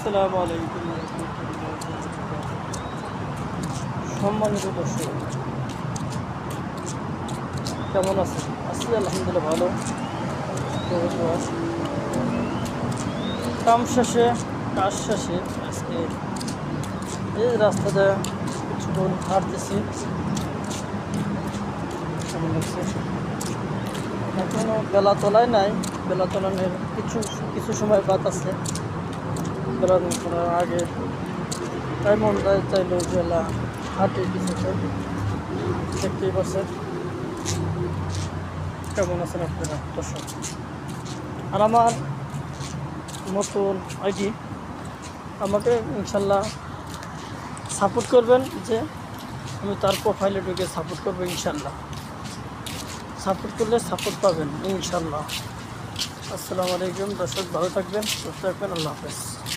আসসালামু আলাইকুম সম্মানিত দর্শক, কেমন আছেন? আছি আলহামদুলিল্লাহ ভালো। কাজ শেষে আজকে এই রাস্তাটা কিছুক্ষণ হাঁটতেছি। কেমন লাগছে? এখনো বেলা তলায় নাই, বেলা তলানোর কিছু সময় বাদ আছে। বেলা তলার আগে তাই মন চাইলেও বেলা হাঁটে কিছুক্ষণ। দেখতেই পাচ্ছেন কেমন আছেন আপনারা দর্শক। আর আমার নতুন আইডি, আমাকে ইনশাল্লাহ সাপোর্ট করবেন, যে আমি তার প্রোফাইলে ঢুকে সাপোর্ট করবো ইনশাল্লাহ। সাপোর্ট করলে সাপোর্ট পাবেন ইনশাল্লাহ। আসসালামু আলাইকুম দর্শক, ভালো থাকবেন, সুস্থ থাকবেন, আল্লাহ হাফেজ।